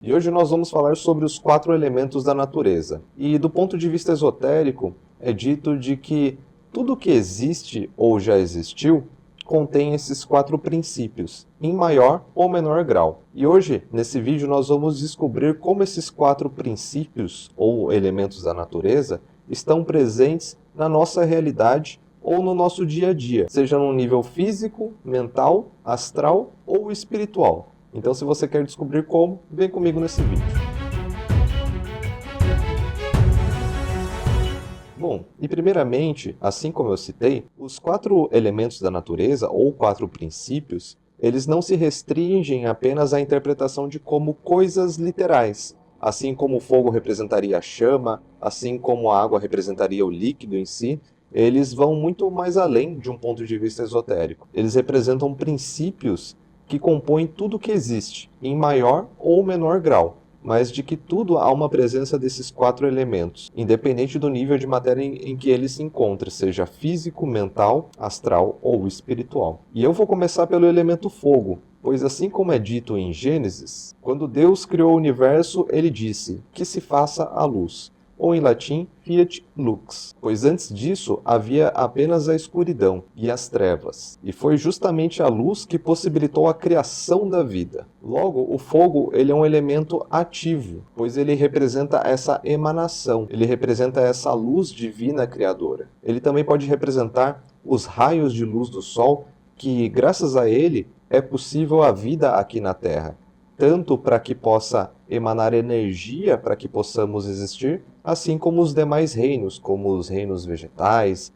E hoje nós vamos falar sobre os 4 elementos da natureza. E do ponto de vista esotérico, é dito de que tudo que existe ou já existiu contém esses 4 princípios, em maior ou menor grau. E hoje, nesse vídeo, nós vamos descobrir como esses 4 princípios ou elementos da natureza estão presentes na nossa realidade ou no nosso dia a dia, seja no nível físico, mental, astral ou espiritual. Então, se você quer descobrir como, vem comigo nesse vídeo. Bom, e primeiramente, assim como eu citei, os 4 elementos da natureza, ou 4 princípios, eles não se restringem apenas à interpretação de como coisas literais, assim como o fogo representaria a chama, assim como a água representaria o líquido em si. Eles vão muito mais além de um ponto de vista esotérico. Eles representam princípios que compõem tudo que existe, em maior ou menor grau, mas de que tudo há uma presença desses 4 elementos, independente do nível de matéria em que ele se encontra, seja físico, mental, astral ou espiritual. E eu vou começar pelo elemento fogo, pois assim como é dito em Gênesis, quando Deus criou o universo, ele disse que se faça a luz, ou em latim, fiat lux, pois antes disso havia apenas a escuridão e as trevas, e foi justamente a luz que possibilitou a criação da vida. Logo, o fogo ele é um elemento ativo, pois ele representa essa emanação, ele representa essa luz divina criadora. Ele também pode representar os raios de luz do sol, que graças a ele é possível a vida aqui na Terra, tanto para que possa emanar energia para que possamos existir, assim como os demais reinos, como os reinos vegetais,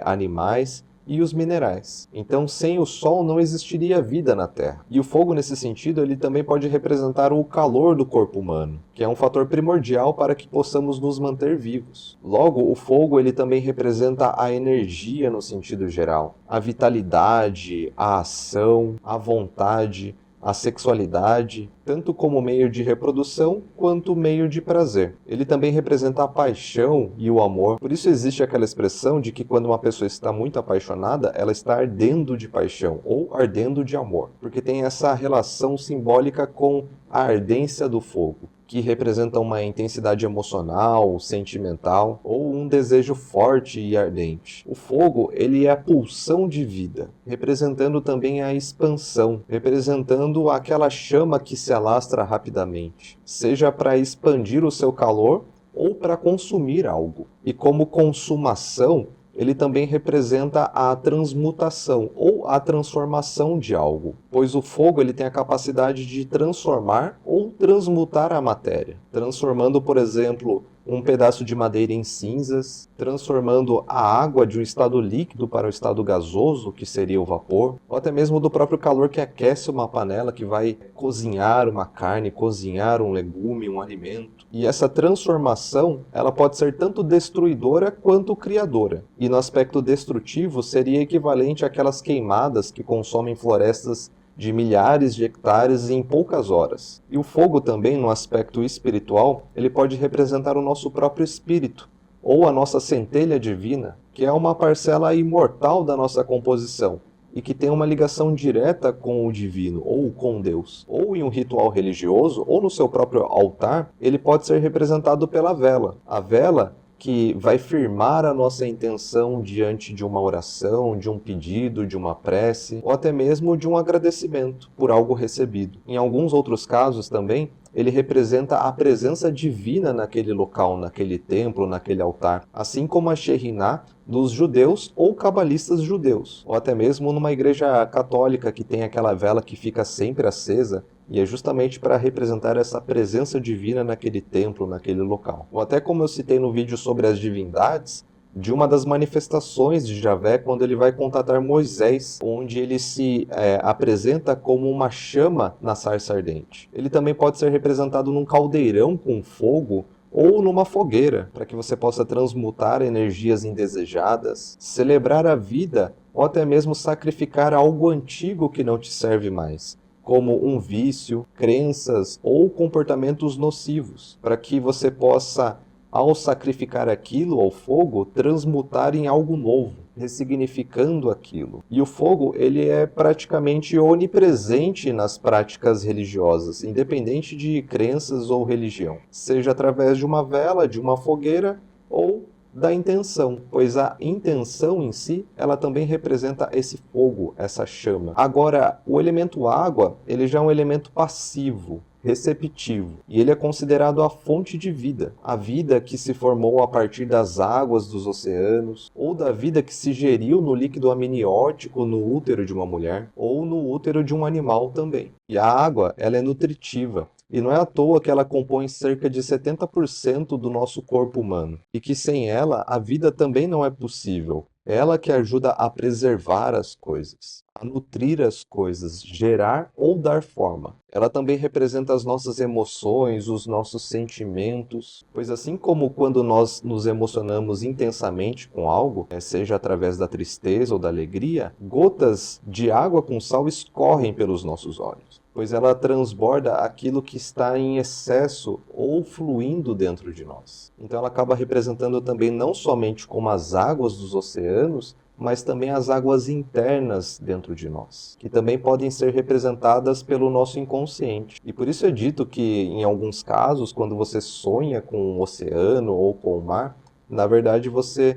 animais e os minerais. Então, sem o Sol não existiria vida na Terra. E o fogo, nesse sentido, ele também pode representar o calor do corpo humano, que é um fator primordial para que possamos nos manter vivos. Logo, o fogo ele também representa a energia no sentido geral, a vitalidade, a ação, a vontade, a sexualidade, tanto como meio de reprodução quanto meio de prazer. Ele também representa a paixão e o amor. Por isso existe aquela expressão de que quando uma pessoa está muito apaixonada, ela está ardendo de paixão ou ardendo de amor, porque tem essa relação simbólica com a ardência do fogo, que representa uma intensidade emocional, sentimental ou um desejo forte e ardente. O fogo, ele é a pulsão de vida, representando também a expansão, representando aquela chama que se alastra rapidamente, seja para expandir o seu calor ou para consumir algo. E como consumação, ele também representa a transmutação ou a transformação de algo, pois o fogo ele tem a capacidade de transformar ou transmutar a matéria, transformando, por exemplo, um pedaço de madeira em cinzas, transformando a água de um estado líquido para o estado gasoso, que seria o vapor, ou até mesmo do próprio calor que aquece uma panela que vai cozinhar uma carne, cozinhar um legume, um alimento. E essa transformação, ela pode ser tanto destruidora quanto criadora. E no aspecto destrutivo, seria equivalente àquelas queimadas que consomem florestas de milhares de hectares em poucas horas. E o fogo também, no aspecto espiritual, ele pode representar o nosso próprio espírito, ou a nossa centelha divina, que é uma parcela imortal da nossa composição, e que tem uma ligação direta com o divino, ou com Deus. Ou em um ritual religioso, ou no seu próprio altar, ele pode ser representado pela vela. A vela que vai firmar a nossa intenção diante de uma oração, de um pedido, de uma prece, ou até mesmo de um agradecimento por algo recebido. Em alguns outros casos também, ele representa a presença divina naquele local, naquele templo, naquele altar, assim como a Shekhinah dos judeus ou cabalistas judeus, ou até mesmo numa igreja católica que tem aquela vela que fica sempre acesa, e é justamente para representar essa presença divina naquele templo, naquele local. Ou até como eu citei no vídeo sobre as divindades, de uma das manifestações de Javé quando ele vai contatar Moisés, onde ele se apresenta como uma chama na sarça ardente. Ele também pode ser representado num caldeirão com fogo ou numa fogueira, para que você possa transmutar energias indesejadas, celebrar a vida ou até mesmo sacrificar algo antigo que não te serve mais, como um vício, crenças ou comportamentos nocivos, para que você possa ao sacrificar aquilo ao fogo, transmutar em algo novo, ressignificando aquilo. E o fogo, ele é praticamente onipresente nas práticas religiosas, independente de crenças ou religião, seja através de uma vela, de uma fogueira ou da intenção, pois a intenção em si, ela também representa esse fogo, essa chama. Agora, o elemento água, ele já é um elemento passivo, receptivo, e ele é considerado a fonte de vida, a vida que se formou a partir das águas dos oceanos, ou da vida que se geriu no líquido amniótico no útero de uma mulher, ou no útero de um animal também. E a água, ela é nutritiva. E não é à toa que ela compõe cerca de 70% do nosso corpo humano. E que sem ela, a vida também não é possível. É ela que ajuda a preservar as coisas, a nutrir as coisas, gerar ou dar forma. Ela também representa as nossas emoções, os nossos sentimentos, pois assim como quando nós nos emocionamos intensamente com algo, seja através da tristeza ou da alegria, gotas de água com sal escorrem pelos nossos olhos, pois ela transborda aquilo que está em excesso ou fluindo dentro de nós. Então ela acaba representando também não somente como as águas dos oceanos, mas também as águas internas dentro de nós, que também podem ser representadas pelo nosso inconsciente. E por isso é dito que, em alguns casos, quando você sonha com o oceano ou com o mar, na verdade você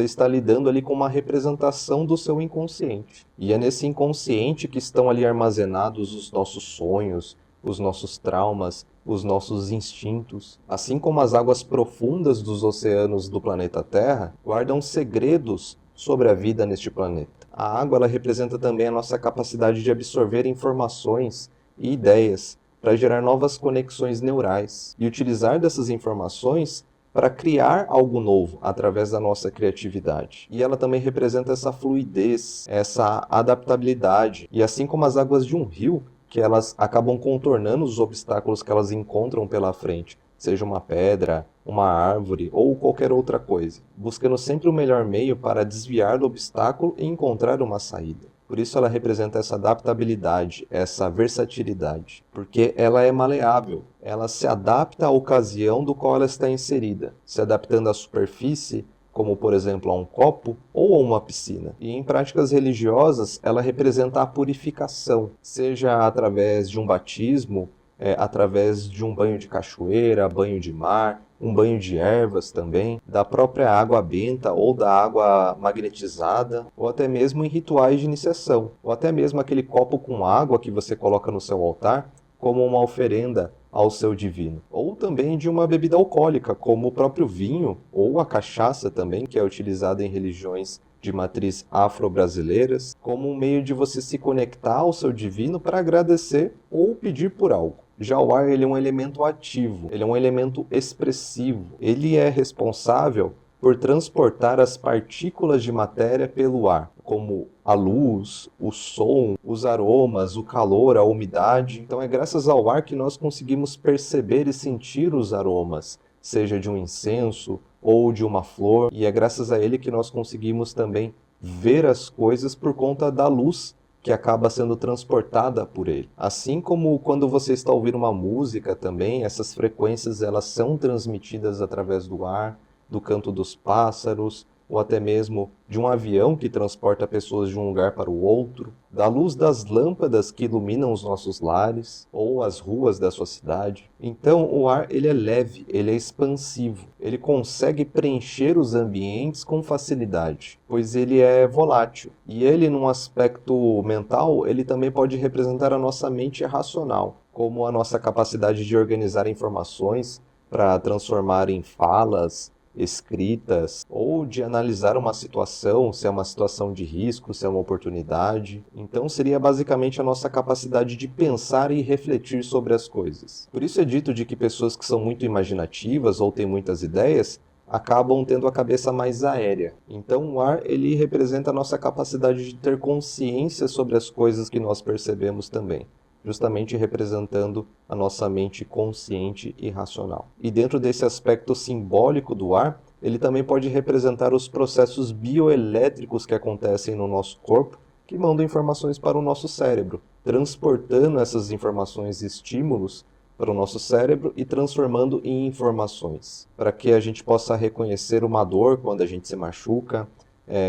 está lidando ali com uma representação do seu inconsciente. E é nesse inconsciente que estão ali armazenados os nossos sonhos, os nossos traumas, os nossos instintos. Assim como as águas profundas dos oceanos do planeta Terra guardam segredos sobre a vida neste planeta. A água, ela representa também a nossa capacidade de absorver informações e ideias para gerar novas conexões neurais e utilizar dessas informações para criar algo novo através da nossa criatividade. E ela também representa essa fluidez, essa adaptabilidade. E assim como as águas de um rio, que elas acabam contornando os obstáculos que elas encontram pela frente, seja uma pedra, uma árvore ou qualquer outra coisa, buscando sempre o melhor meio para desviar do obstáculo e encontrar uma saída. Por isso ela representa essa adaptabilidade, essa versatilidade, porque ela é maleável, ela se adapta à ocasião do qual ela está inserida, se adaptando à superfície, como por exemplo a um copo ou a uma piscina. E em práticas religiosas, ela representa a purificação, seja através de um batismo, através de um banho de cachoeira, banho de mar, um banho de ervas também, da própria água benta ou da água magnetizada, ou até mesmo em rituais de iniciação, ou até mesmo aquele copo com água que você coloca no seu altar como uma oferenda ao seu divino. Ou também de uma bebida alcoólica, como o próprio vinho, ou a cachaça também, que é utilizada em religiões de matriz afro-brasileiras, como um meio de você se conectar ao seu divino para agradecer ou pedir por algo. Já o ar, ele é um elemento ativo, ele é um elemento expressivo. Ele é responsável por transportar as partículas de matéria pelo ar, como a luz, o som, os aromas, o calor, a umidade. Então é graças ao ar que nós conseguimos perceber e sentir os aromas, seja de um incenso ou de uma flor, e é graças a ele que nós conseguimos também ver as coisas por conta da luz que acaba sendo transportada por ele. Assim como quando você está ouvindo uma música também, essas frequências elas são transmitidas através do ar, do canto dos pássaros, ou até mesmo de um avião que transporta pessoas de um lugar para o outro, da luz das lâmpadas que iluminam os nossos lares ou as ruas da sua cidade. Então o ar ele é leve, ele é expansivo, ele consegue preencher os ambientes com facilidade, pois ele é volátil. E ele, num aspecto mental, ele também pode representar a nossa mente racional, como a nossa capacidade de organizar informações para transformar em falas, escritas, ou de analisar uma situação, se é uma situação de risco, se é uma oportunidade. Então seria basicamente a nossa capacidade de pensar e refletir sobre as coisas. Por isso é dito de que pessoas que são muito imaginativas ou têm muitas ideias acabam tendo a cabeça mais aérea. Então o ar ele representa a nossa capacidade de ter consciência sobre as coisas que nós percebemos também, justamente representando a nossa mente consciente e racional. E dentro desse aspecto simbólico do ar, ele também pode representar os processos bioelétricos que acontecem no nosso corpo, que mandam informações para o nosso cérebro, transportando essas informações e estímulos para o nosso cérebro e transformando em informações, para que a gente possa reconhecer uma dor quando a gente se machuca,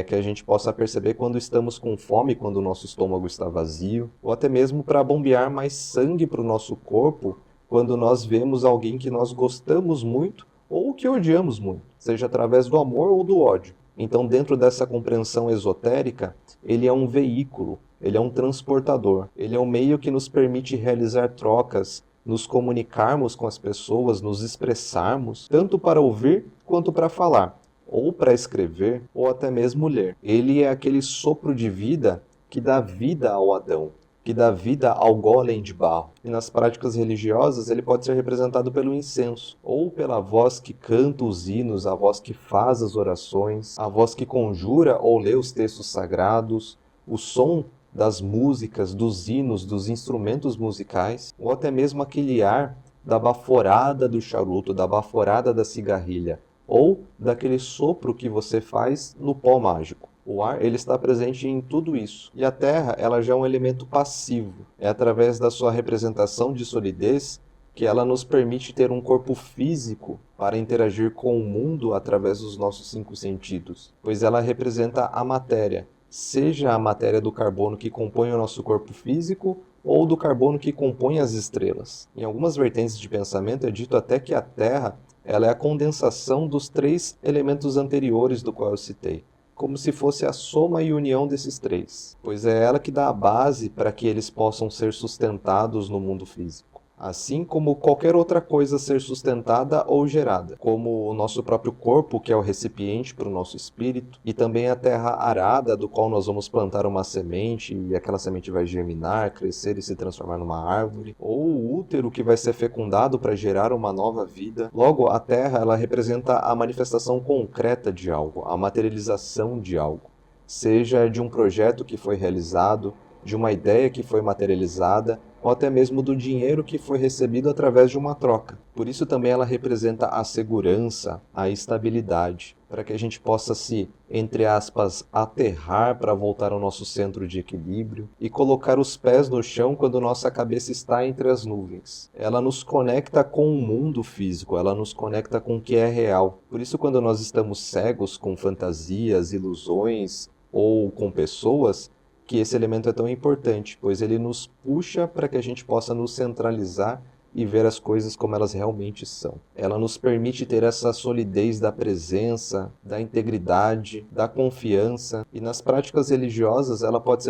que a gente possa perceber quando estamos com fome, quando o nosso estômago está vazio, ou até mesmo para bombear mais sangue para o nosso corpo quando nós vemos alguém que nós gostamos muito ou que odiamos muito, seja através do amor ou do ódio. Então, dentro dessa compreensão esotérica, ele é um veículo, ele é um transportador, ele é um meio que nos permite realizar trocas, nos comunicarmos com as pessoas, nos expressarmos, tanto para ouvir quanto para falar, ou para escrever, ou até mesmo ler. Ele é aquele sopro de vida que dá vida ao Adão, que dá vida ao golem de barro. E nas práticas religiosas ele pode ser representado pelo incenso, ou pela voz que canta os hinos, a voz que faz as orações, a voz que conjura ou lê os textos sagrados, o som das músicas, dos hinos, dos instrumentos musicais, ou até mesmo aquele ar da baforada do charuto, da baforada da cigarrilha, ou daquele sopro que você faz no pó mágico. O ar, ele está presente em tudo isso. E a Terra, ela já é um elemento passivo. É através da sua representação de solidez que ela nos permite ter um corpo físico para interagir com o mundo através dos nossos 5 sentidos, pois ela representa a matéria, seja a matéria do carbono que compõe o nosso corpo físico ou do carbono que compõe as estrelas. Em algumas vertentes de pensamento é dito até que a Terra, ela é a condensação dos 3 elementos anteriores do qual eu citei, como se fosse a soma e união desses 3, pois é ela que dá a base para que eles possam ser sustentados no mundo físico. Assim como qualquer outra coisa ser sustentada ou gerada, como o nosso próprio corpo, que é o recipiente para o nosso espírito, e também a terra arada, do qual nós vamos plantar uma semente, e aquela semente vai germinar, crescer e se transformar numa árvore, ou o útero que vai ser fecundado para gerar uma nova vida. Logo, a terra, ela representa a manifestação concreta de algo, a materialização de algo, seja de um projeto que foi realizado, de uma ideia que foi materializada, ou até mesmo do dinheiro que foi recebido através de uma troca. Por isso também ela representa a segurança, a estabilidade, para que a gente possa se, entre aspas, aterrar para voltar ao nosso centro de equilíbrio e colocar os pés no chão quando nossa cabeça está entre as nuvens. Ela nos conecta com o mundo físico, ela nos conecta com o que é real. Por isso, quando nós estamos cegos com fantasias, ilusões ou com pessoas, que esse elemento é tão importante, pois ele nos puxa para que a gente possa nos centralizar e ver as coisas como elas realmente são. Ela nos permite ter essa solidez da presença, da integridade, da confiança, e nas práticas religiosas ela pode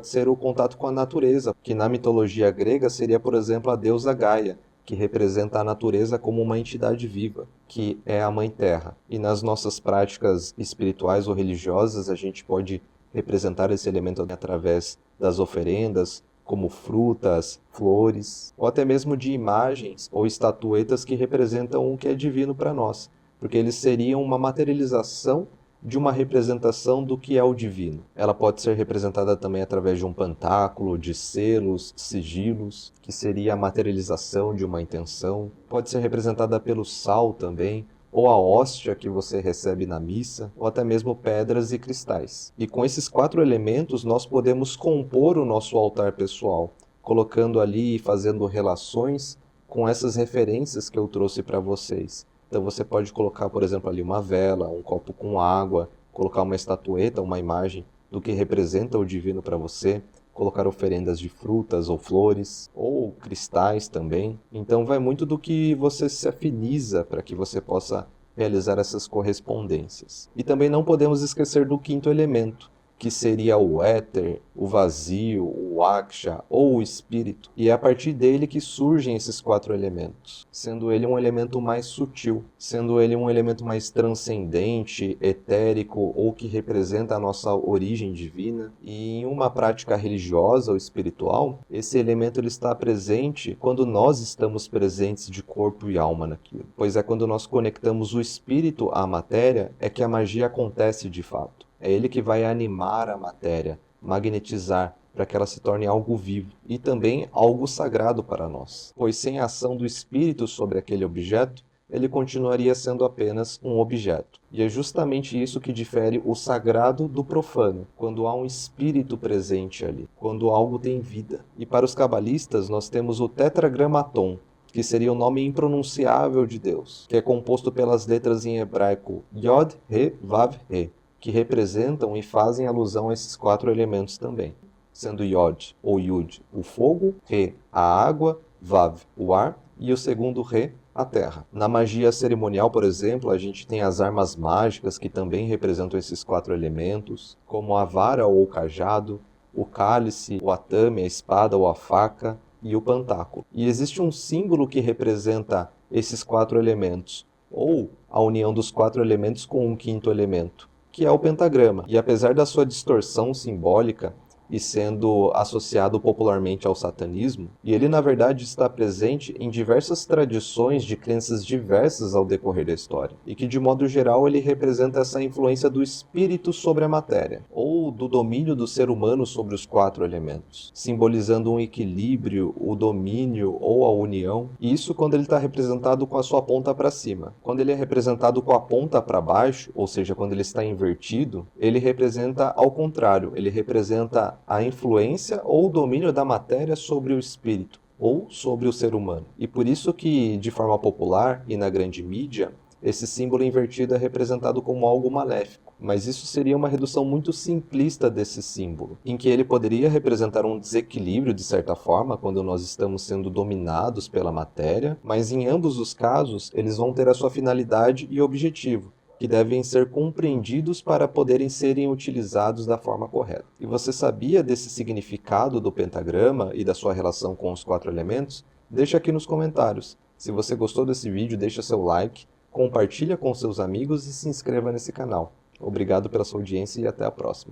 ser o contato com a natureza, que na mitologia grega seria, por exemplo, a deusa Gaia, que representa a natureza como uma entidade viva, que é a Mãe Terra. E nas nossas práticas espirituais ou religiosas, a gente pode representar esse elemento através das oferendas, como frutas, flores, ou até mesmo de imagens ou estatuetas que representam o que é divino para nós, porque eles seriam uma materialização de uma representação do que é o divino. Ela pode ser representada também através de um pantáculo, de selos, sigilos, que seria a materialização de uma intenção. Pode ser representada pelo sal também, ou a hóstia que você recebe na missa, ou até mesmo pedras e cristais. E com esses 4 elementos nós podemos compor o nosso altar pessoal, colocando ali e fazendo relações com essas referências que eu trouxe para vocês. Então você pode colocar, por exemplo, ali uma vela, um copo com água, colocar uma estatueta, uma imagem do que representa o divino para você, colocar oferendas de frutas ou flores, ou cristais também. Então vai muito do que você se afiniza para que você possa realizar essas correspondências. E também não podemos esquecer do 5º elemento, que seria o éter, o vazio, o aksha ou o espírito, e é a partir dele que surgem esses 4 elementos, sendo ele um elemento mais sutil, sendo ele um elemento mais transcendente, etérico ou que representa a nossa origem divina. E em uma prática religiosa ou espiritual, esse elemento ele está presente quando nós estamos presentes de corpo e alma naquilo, pois é quando nós conectamos o espírito à matéria é que a magia acontece de fato. É ele que vai animar a matéria, magnetizar, para que ela se torne algo vivo e também algo sagrado para nós. Pois sem a ação do espírito sobre aquele objeto, ele continuaria sendo apenas um objeto. E é justamente isso que difere o sagrado do profano, quando há um espírito presente ali, quando algo tem vida. E para os cabalistas, nós temos o tetragramaton, que seria o nome impronunciável de Deus, que é composto pelas letras em hebraico Yod, He, Vav, He, que representam e fazem alusão a esses 4 elementos também, sendo Yod, ou Yud, o fogo, He, a água, Vav, o ar, e o segundo Re, a terra. Na magia cerimonial, por exemplo, a gente tem as armas mágicas que também representam esses 4 elementos, como a vara ou o cajado, o cálice, o atame, a espada ou a faca e o pantáculo. E existe um símbolo que representa esses 4 elementos, ou a união dos 4 elementos com um 5º elemento, que é o pentagrama. E apesar da sua distorção simbólica, e sendo associado popularmente ao satanismo, e ele na verdade está presente em diversas tradições de crenças diversas ao decorrer da história, e que de modo geral ele representa essa influência do espírito sobre a matéria, ou do domínio do ser humano sobre os 4 elementos, simbolizando um equilíbrio, o domínio ou a união, e isso quando ele está representado com a sua ponta para cima. Quando ele é representado com a ponta para baixo, ou seja, quando ele está invertido, ele representa ao contrário, ele representa a influência ou o domínio da matéria sobre o espírito, ou sobre o ser humano. E por isso que, de forma popular e na grande mídia, esse símbolo invertido é representado como algo maléfico. Mas isso seria uma redução muito simplista desse símbolo, em que ele poderia representar um desequilíbrio de certa forma, quando nós estamos sendo dominados pela matéria, mas em ambos os casos, eles vão ter a sua finalidade e objetivo, que devem ser compreendidos para poderem serem utilizados da forma correta. E você sabia desse significado do pentagrama e da sua relação com os 4 elementos? Deixa aqui nos comentários. Se você gostou desse vídeo, deixa seu like, compartilha com seus amigos e se inscreva nesse canal. Obrigado pela sua audiência e até a próxima.